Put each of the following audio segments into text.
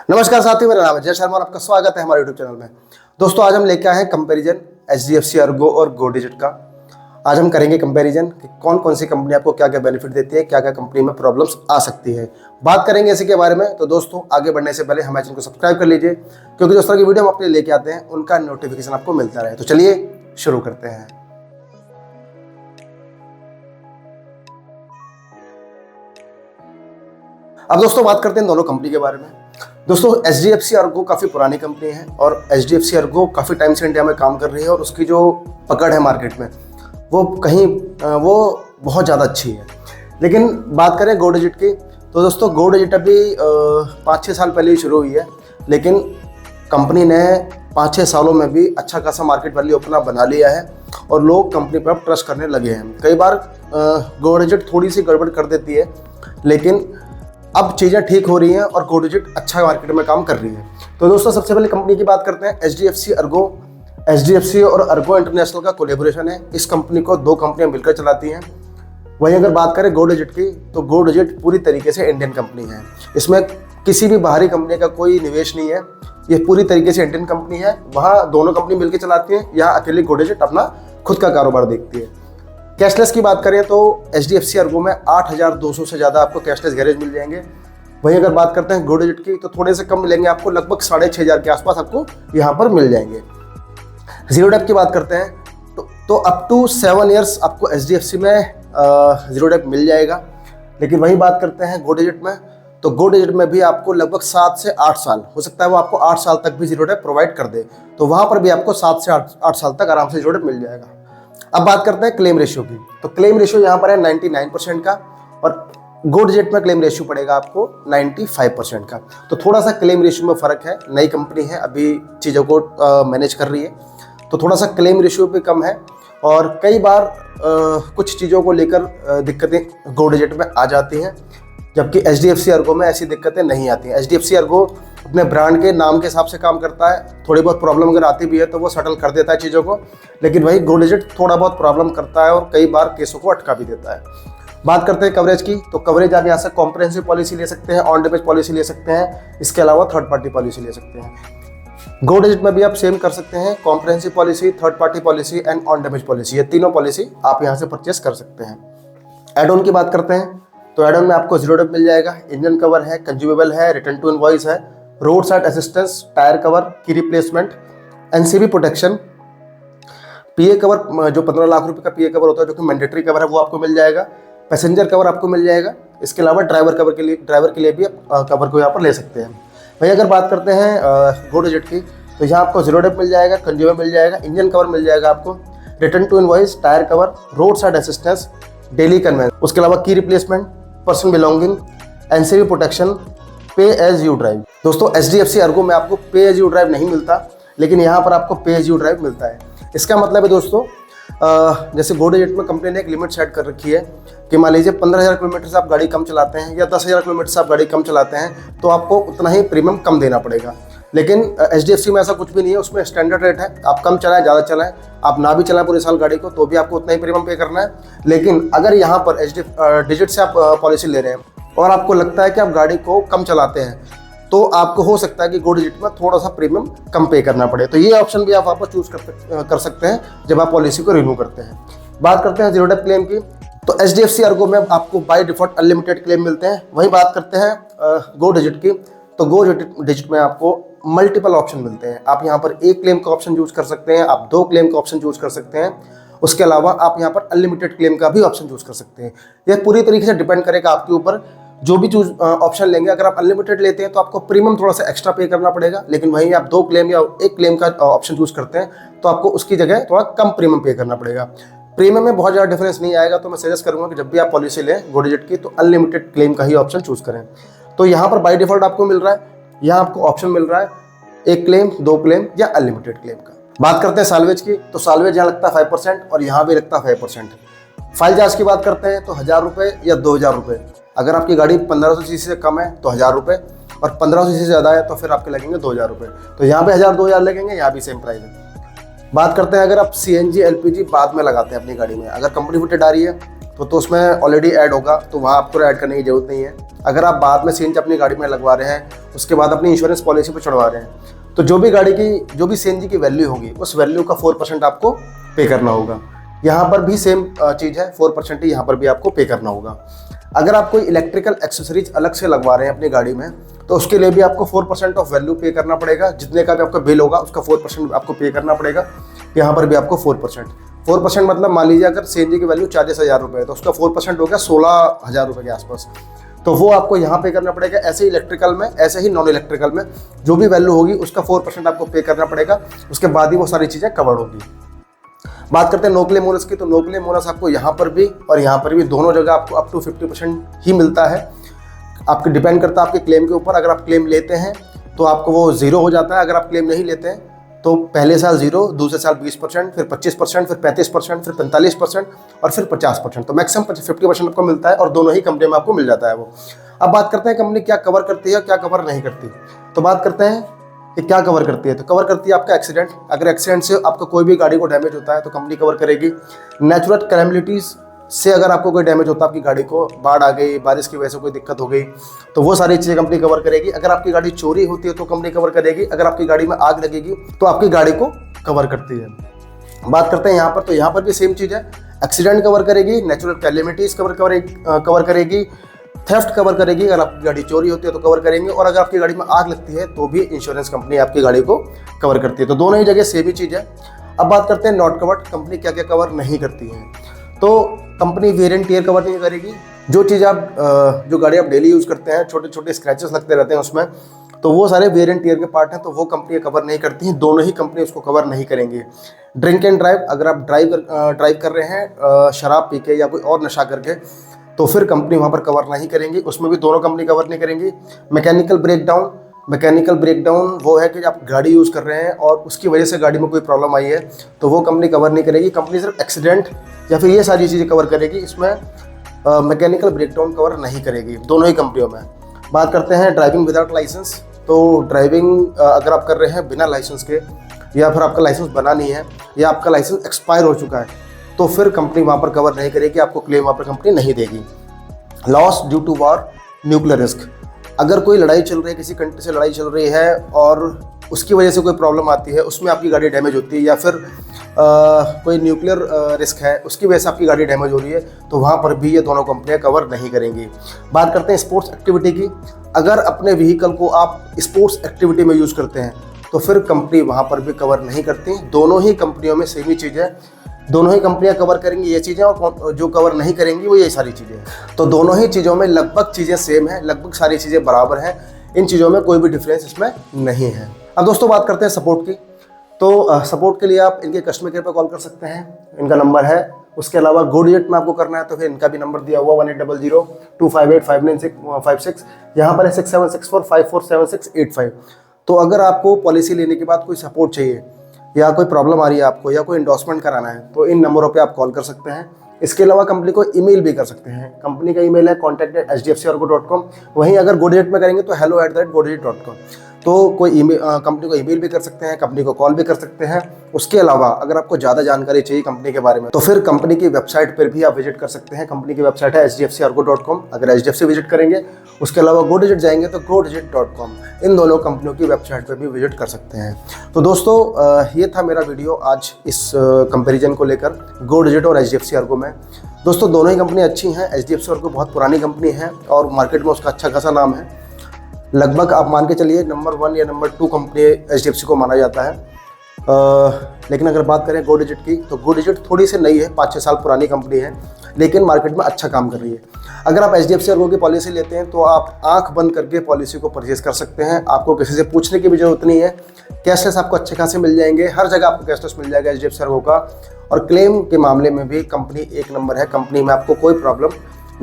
नमस्कार साथियों, मेरा नाम है जय शर्मा और आपका स्वागत है हमारे यूट्यूब चैनल में। दोस्तों, आज हम लेके आए हैं कंपैरिजन एचडीएफसी अर्गो और गो डिजिट का। आज हम करेंगे कंपैरिजन कि कौन कौन सी कंपनी आपको क्या क्या बेनिफिट देती है, क्या क्या कंपनी में प्रॉब्लम्स आ सकती है। बात करेंगे इसी के बारे में। तो दोस्तों, आगे बढ़ने से पहले हमारे चैनल को सब्सक्राइब कर लीजिए, क्योंकि जिस तरह की वीडियो हम अपने लेके आते हैं उनका नोटिफिकेशन आपको मिलता रहे। तो चलिए शुरू करते हैं। अब दोस्तों बात करते हैं दोनों कंपनी के बारे में। दोस्तों, एचडीएफसी अर्गो काफ़ी पुरानी कंपनी है और एचडीएफसी अर्गो काफ़ी टाइम से इंडिया में काम कर रही है और उसकी जो पकड़ है मार्केट में वो बहुत ज़्यादा अच्छी है। लेकिन बात करें गो डिजिट की, तो दोस्तों गो डिजिट अभी 5-6 साल पहले ही शुरू हुई है, लेकिन कंपनी ने 5-6 सालों में भी अच्छा खासा मार्केट वैल्यू अपना बना लिया है और लोग कंपनी पर अब ट्रस्ट करने लगे हैं। कई बार गो डिजिट थोड़ी सी गड़बड़ कर देती है, लेकिन अब चीज़ें ठीक हो रही हैं और गो डिजिट अच्छा मार्केट में काम कर रही है। तो दोस्तों, सबसे पहले कंपनी की बात करते हैं। एचडीएफसी अर्गो, एचडीएफसी और अर्गो इंटरनेशनल का कोलैबोरेशन है। इस कंपनी को 2 कंपनियां मिलकर चलाती हैं। वहीं अगर बात करें गो डिजिट की, तो गो डिजिट पूरी तरीके से इंडियन कंपनी है। इसमें किसी भी बाहरी कंपनी का कोई निवेश नहीं है, ये पूरी तरीके से इंडियन कंपनी है। वहाँ दोनों कंपनी मिलकर चलाती हैं, यहाँ अकेली गो डिजिट अपना खुद का कारोबार देखती है। कैशलेस की बात करें तो एचडीएफसी अर्गो में 8,200 से ज़्यादा आपको कैशलेस गैरेज मिल जाएंगे। वहीं अगर बात करते हैं गो डिजिट की, तो थोड़े से कम मिलेंगे आपको, लगभग 6,500 के आसपास आपको यहाँ पर मिल जाएंगे। जीरो डेप की बात करते हैं तो अप टू 7 ईयर्स आपको एचडीएफसी में जीरो डेप मिल जाएगा। लेकिन वहीं बात करते हैं गो डिजिट में, तो गो डिजिट में भी आपको लगभग 7 से 8 साल हो सकता है वो आपको 8 साल तक भी जीरो डेप प्रोवाइड कर दे, तो वहाँ पर भी आपको 7 से 8 साल तक आराम से जीरो डेप मिल जाएगा। अब बात करते हैं क्लेम रेशियो की, तो क्लेम रेशियो यहाँ पर है 99% का और गो डिजिट में क्लेम रेशियो पड़ेगा आपको 95% का। तो थोड़ा सा क्लेम रेशियो में फ़र्क है। नई कंपनी है, अभी चीज़ों को मैनेज कर रही है, तो थोड़ा सा क्लेम रेशियो भी कम है और कई बार कुछ चीज़ों को लेकर दिक्कतें गो डिजिट में आ जाती हैं, जबकि एचडीएफसी अर्गो में ऐसी दिक्कतें नहीं आती हैं। एचडीएफसी अर्गो अपने ब्रांड के नाम के हिसाब से काम करता है। थोड़ी बहुत प्रॉब्लम अगर आती भी है तो वो सेटल कर देता है चीज़ों को, लेकिन वही गो डिजिट थोड़ा बहुत प्रॉब्लम करता है और कई बार केसों को अटका भी देता है। बात करते हैं कवरेज की, तो कवरेज आप यहाँ से कॉम्प्रिहेंसिव पॉलिसी ले सकते हैं, ऑन डैमेज पॉलिसी ले सकते हैं, इसके अलावा थर्ड पार्टी पॉलिसी ले सकते हैं। गो डिजिट में भी आप सेम कर सकते हैं, comprehensive policy, third party policy and on damage policy, ये तीनों पॉलिसी आप यहाँ से परचेस कर सकते हैं। एड ऑन की बात करते हैं, तो एड ऑन में आपको जीरो डेप मिल जाएगा, इंजन कवर है, कंज्यूमेबल है, रिटर्न टू इनवॉइस है, road side assistance, tyre cover, की रिप्लेसमेंट, एनसीबी प्रोटेक्शन, पीए कवर जो 15 लाख रुपए का पीए कवर होता है जो कि मैंडेटरी कवर है वो आपको मिल जाएगा, पैसेंजर कवर आपको मिल जाएगा। इसके अलावा ड्राइवर के लिए भी आप कवर को यहाँ पर ले सकते हैं। भाई अगर बात करते हैं गो डिजिट की, तो यहाँ आपको जीरो डेप मिल जाएगा, कंज्यूमर मिल जाएगा, इंजन कवर मिल जाएगा आपको, return to invoice, tyre cover, road side assistance, daily conveyance, उसके अलावा की replacement, person belonging, NCB protection, pay as you drive. दोस्तों, एचडीएफसी अर्गो में आपको पे एज यू ड्राइव नहीं मिलता, लेकिन यहाँ पर आपको पे एज यू ड्राइव मिलता है। इसका मतलब है दोस्तों, जैसे गो डिजिट में कंपनी ने एक लिमिट सेट कर रखी है कि मान लीजिए 15,000 किलोमीटर से आप गाड़ी कम चलाते हैं या 10,000 किलोमीटर से आप गाड़ी कम चलाते हैं तो आपको उतना ही प्रीमियम कम देना पड़ेगा। लेकिन एचडीएफसी में ऐसा कुछ भी नहीं है, उसमें स्टैंडर्ड रेट है। आप कम चलाएं, ज़्यादा चलाएं, आप ना भी चलाएं पूरे साल गाड़ी को तो भी आपको उतना ही प्रीमियम पे करना है। लेकिन अगर यहाँ पर डिजिट से आप पॉलिसी ले रहे हैं और आपको लगता है कि आप गाड़ी को कम चलाते हैं, तो आपको हो सकता है कि गो डिजिट में थोड़ा सा प्रीमियम कम पे करना पड़े। तो ये ऑप्शन भी आप वापस चूज कर सकते हैं जब आप पॉलिसी को रिन्यू करते हैं। बात करते हैं जीरो डेप क्लेम की, तो एचडीएफसी अर्गो में आपको बाय डिफॉल्ट अनलिमिटेड क्लेम मिलते हैं। वहीं बात करते हैं गो डिजिट की, तो गो डिजिट में आपको मल्टीपल ऑप्शन मिलते हैं। आप यहाँ पर एक क्लेम का ऑप्शन चूज कर सकते हैं, आप 2 क्लेम का ऑप्शन चूज कर सकते हैं, उसके अलावा आप यहाँ पर अनलिमिटेड क्लेम का भी ऑप्शन चूज कर सकते हैं। यह पूरी तरीके से डिपेंड करेगा आपके ऊपर, जो भी चूज ऑप्शन लेंगे। अगर आप अनलिमिटेड लेते हैं तो आपको प्रीमियम थोड़ा सा एक्स्ट्रा पे करना पड़ेगा, लेकिन वहीं आप 2 क्लेम या 1 क्लेम का ऑप्शन चूज करते हैं तो आपको उसकी जगह थोड़ा कम प्रीमियम पे करना पड़ेगा। प्रीमियम में बहुत ज़्यादा डिफरेंस नहीं आएगा, तो मैं सजेस्ट करूंगा कि जब भी आप पॉलिसी लें गो डिजिट की, तो अनलिमिटेड क्लेम का ही ऑप्शन चूज करें। तो यहाँ पर बाय डिफॉल्ट आपको मिल रहा है, यहाँ आपको ऑप्शन मिल रहा है 1 क्लेम, 2 क्लेम या अनलिमिटेड क्लेम का। बात करते हैं साल्वेज की, तो साल्वेज यहाँ लगता है 5% और यहाँ भी लगता है 5%। फाइल चार्ज की बात करते हैं तो 1,000 रुपये या 2,000 रुपये। अगर आपकी गाड़ी 1500 सीसी से कम है तो 1,000 रुपये, और 1500 सीसी से ज़्यादा है तो फिर आपके लगेंगे 2,000 रुपये। तो यहाँ पे 1,000-2,000 लगेंगे, यहाँ भी सेम प्राइस है। बात करते हैं अगर आप सीएनजी एलपीजी बाद में लगाते हैं अपनी गाड़ी में, अगर कंपनी फिटेड आ रही है तो उसमें ऑलरेडी ऐड होगा, तो वहाँ आपको ऐड करने की जरूरत नहीं है। अगर आप बाद में सीएनजी अपनी गाड़ी में लगवा रहे हैं, उसके बाद अपनी इंश्योरेंस पॉलिसी पर चढ़वा रहे हैं, तो जो भी गाड़ी की जो भी सीएनजी की वैल्यू होगी उस वैल्यू का 4% आपको पे करना होगा। यहाँ पर भी सेम चीज़ है, 4% ही यहाँ पर भी आपको पे करना होगा। अगर आप कोई इलेक्ट्रिकल एक्सेसरीज अलग से लगवा रहे हैं अपनी गाड़ी में, तो उसके लिए भी आपको 4% ऑफ वैल्यू पे करना पड़ेगा। जितने का भी आपका बिल होगा उसका 4% आपको पे करना पड़ेगा। यहाँ पर भी आपको 4% मतलब मान लीजिए अगर सीएनजी की वैल्यू 40,000 रुपये है, तो उसका 4% हो गया 16,000 रुपये के आसपास, तो वो आपको यहाँ पे करना पड़ेगा। ऐसे ही इलेक्ट्रिकल में, ऐसे ही नॉन इलेक्ट्रिकल में जो भी वैल्यू होगी उसका 4% आपको पे करना पड़ेगा। उसके बाद ही वो सारी चीज़ें कवर होगी। बात करते हैं नो क्लेम बोनस की, तो नो क्लेम बोनस आपको यहाँ पर भी और यहाँ पर भी दोनों जगह आपको अप टू 50% ही मिलता है। आपके डिपेंड करता है आपके क्लेम के ऊपर। अगर आप क्लेम लेते हैं तो आपको वो 0 हो जाता है। अगर आप क्लेम नहीं लेते हैं तो पहले साल 0, दूसरे साल 20%, फिर 25%, फिर 35%, फिर 45% और फिर 50%। तो मैक्सिमम 50% आपको मिलता है और दोनों ही कंपनी में आपको मिल जाता है वो। अब बात करते हैं कंपनी क्या कवर करती है और क्या कवर नहीं करती। तो बात करते हैं कि क्या कवर करती है। तो कवर करती है आपका एक्सीडेंट। अगर एक्सीडेंट से आपका कोई भी गाड़ी को डैमेज होता है तो कंपनी कवर करेगी। नेचुरल कैलेमिटीज़ से अगर आपको कोई डैमेज होता है, आपकी गाड़ी को बाढ़ आ गई, बारिश की वजह से कोई दिक्कत हो गई, तो वो सारी चीज़ें कंपनी कवर करेगी। अगर आपकी गाड़ी चोरी होती है तो कंपनी कवर करेगी। अगर आपकी गाड़ी में आग लगेगी तो आपकी गाड़ी को कवर करती है। बात करते हैं यहाँ पर, तो यहाँ पर भी सेम चीज़ है। एक्सीडेंट कवर करेगी, नेचुरल कैलेमिटीज़ कवर करेगी, थेफ्ट कवर करेगी। अगर आपकी गाड़ी चोरी होती है तो कवर करेंगे, और अगर आपकी गाड़ी में आग लगती है तो भी इंश्योरेंस कंपनी आपकी गाड़ी को कवर करती है। तो दोनों ही जगह सेम ही चीज़ है। अब बात करते हैं नॉट कवर्ड, कंपनी क्या क्या कवर नहीं करती है। तो कंपनी वेरिएंट टियर कवर नहीं करेगी। जो चीज़ आप जो गाड़ी आप डेली यूज़ करते हैं, छोटे छोटे स्क्रैचेस लगते रहते हैं उसमें, तो वो सारे वेरिएंट टियर के पार्ट हैं, तो वो कंपनी कवर नहीं करती हैं। दोनों ही कंपनी उसको कवर नहीं करेंगी। ड्रिंक एंड ड्राइव, अगर आप ड्राइव कर रहे हैं शराब पी के या कोई और नशा करके, तो फिर कंपनी वहाँ पर कवर नहीं करेंगी। उसमें भी दोनों कंपनी कवर नहीं करेंगी। मैकेनिकल ब्रेकडाउन वो है कि आप गाड़ी यूज़ कर रहे हैं और उसकी वजह से गाड़ी में कोई प्रॉब्लम आई है, तो वो कंपनी कवर नहीं करेगी। कंपनी सिर्फ एक्सीडेंट या फिर ये सारी चीज़ें कवर करेगी। इसमें मैकेनिकल ब्रेकडाउन कवर नहीं करेगी दोनों ही कंपनियों में। बात करते हैं ड्राइविंग विदाउट लाइसेंस। तो ड्राइविंग अगर आप कर रहे हैं बिना लाइसेंस के, या फिर आपका लाइसेंस बना नहीं है, या आपका लाइसेंस एक्सपायर हो चुका है, तो फिर कंपनी वहाँ पर कवर नहीं करेगी। आपको क्लेम वहाँ पर कंपनी नहीं देगी। Loss due to war, nuclear risk, अगर कोई लड़ाई चल रही है, किसी कंट्री से लड़ाई चल रही है और उसकी वजह से कोई प्रॉब्लम आती है, उसमें आपकी गाड़ी डैमेज होती है, या फिर कोई न्यूक्लियर रिस्क है, उसकी वजह से आपकी गाड़ी डैमेज हो रही है, तो वहाँ पर भी ये दोनों कंपनियाँ कवर नहीं करेंगी। बात करते हैं स्पोर्ट्स एक्टिविटी की। अगर अपने व्हीकल को आप स्पोर्ट्स एक्टिविटी में यूज़ करते हैं तो फिर कंपनी वहाँ पर भी कवर नहीं करती। दोनों ही कंपनियों में सेम ही चीज़ है। दोनों ही कंपनियां कवर करेंगी ये चीज़ें, और जो कवर नहीं करेंगी वो ये सारी चीज़ें हैं। तो दोनों ही चीज़ों में लगभग चीज़ें सेम हैं, लगभग सारी चीज़ें बराबर हैं। इन चीज़ों में कोई भी डिफरेंस इसमें नहीं है। अब दोस्तों बात करते हैं सपोर्ट की। तो सपोर्ट के लिए आप इनके कस्टमर केयर पर कॉल कर सकते हैं, इनका नंबर है। उसके अलावा गो डिजिट में आपको करना है तो फिर इनका भी नंबर दिया हुआ 1800-258-596। यहाँ पर है 6764547685। तो अगर आपको पॉलिसी लेने के बाद कोई सपोर्ट चाहिए, या कोई प्रॉब्लम आ रही है आपको, या कोई इंडोर्समेंट कराना है, तो इन नंबरों पे आप कॉल कर सकते हैं। इसके अलावा कंपनी को ईमेल भी कर सकते हैं। कंपनी का ईमेल है contact@hdfcargo.com। वहीं अगर गोडिजिट में करेंगे तो hello@godijit.com। तो कोई कंपनी को ईमेल भी कर सकते हैं, कंपनी को कॉल भी कर सकते हैं। उसके अलावा अगर आपको ज़्यादा जानकारी चाहिए कंपनी के बारे में, तो फिर कंपनी की वेबसाइट पर भी आप विजिट कर सकते हैं। कंपनी की वेबसाइट है hdfcargo.com। अगर HDFC विजिट करेंगे, उसके अलावा गोडिजिट जाएंगे तो godijit.com। इन दोनों कंपनियों की वेबसाइट पर भी विजिट कर सकते हैं। तो दोस्तों ये था मेरा वीडियो आज इस कंपैरिजन को लेकर गोडिजिट और HDFC अर्गो में। दोस्तों दोनों ही कंपनी अच्छी हैं। HDFC अर्गो बहुत पुरानी कंपनी है और मार्केट में उसका अच्छा खासा नाम है। लगभग आप मान के चलिए नंबर 1 या नंबर 2 कंपनी HDFC को माना जाता है। लेकिन अगर बात करें गोडिजिट की, तो गोडिजिट थोड़ी सी नई है, 5-6 साल पुरानी कंपनी है, लेकिन मार्केट में अच्छा काम कर रही है। अगर आप HDFC अर्गो की पॉलिसी लेते हैं तो आप आंख बंद करके पॉलिसी को परचेज कर सकते हैं। आपको किसी से पूछने की भी जरूरत नहीं है। कैशलेस आपको अच्छे खासे मिल जाएंगे, हर जगह आपको कैशलेस मिल जाएगा HDFC अर्गो का। और क्लेम के मामले में भी कंपनी एक नंबर है। कंपनी में आपको कोई प्रॉब्लम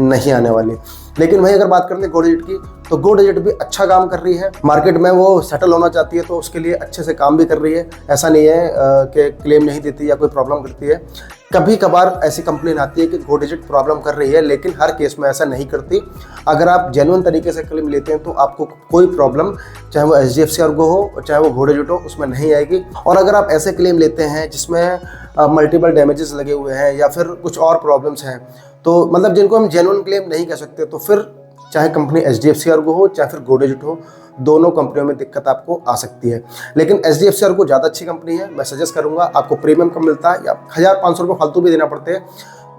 नहीं आने वाली। लेकिन वहीं अगर बात करते हैं गो डिजिट की, तो गो डिजिट भी अच्छा काम कर रही है मार्केट में, वो सेटल होना चाहती है तो उसके लिए अच्छे से काम भी कर रही है। ऐसा नहीं है कि क्लेम नहीं देती या कोई प्रॉब्लम करती है। कभी कभार ऐसी कंप्लेन आती है कि गो डिजिट प्रॉब्लम कर रही है, लेकिन हर केस में ऐसा नहीं करती। अगर आप जेन्युइन तरीके से क्लेम लेते हैं तो आपको कोई प्रॉब्लम, चाहे वो HDFC अर्गो हो चाहे वो गो डिजिट हो, उसमें नहीं आएगी। और अगर आप ऐसे क्लेम लेते हैं जिसमें मल्टीपल डैमेजेस लगे हुए हैं या फिर कुछ और प्रॉब्लम्स हैं, तो मतलब जिनको हम जेन्युइन क्लेम नहीं कह सकते, तो फिर चाहे कंपनी HDFC अर्गो हो चाहे फिर गो डिजिट हो, दोनों कंपनियों में दिक्कत आपको आ सकती है। लेकिन HDFC अर्गो ज़्यादा अच्छी कंपनी है, मैं सजेस्ट करूंगा। आपको प्रीमियम कम मिलता है या 1500 रुपये फालतू भी देना पड़ते हैं,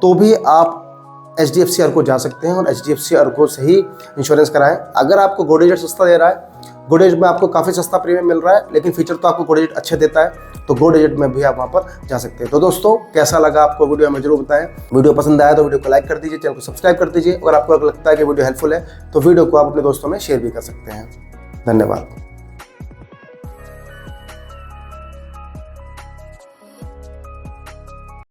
तो भी आप HDFC अर्गो जा सकते हैं और HDFC अर्गो से ही इंश्योरेंस कराएं। अगर आपको गो डिजिट सस्ता दे रहा है, गो डिजिट में आपको काफ़ी सस्ता प्रीमियम मिल रहा है, लेकिन फीचर तो आपको गो डिजिट अच्छे देता है, तो गो डिजिट में भी आप वहाँ पर जा सकते हैं। तो दोस्तों, कैसा लगा आपको वीडियो हमें जरूर बताएं। वीडियो पसंद आया तो वीडियो को लाइक कर दीजिए, चैनल को सब्सक्राइब कर दीजिए। अगर आपको लगता है कि वीडियो हेल्पफुल है तो वीडियो को आप अपने दोस्तों में शेयर भी कर सकते हैं। धन्यवाद।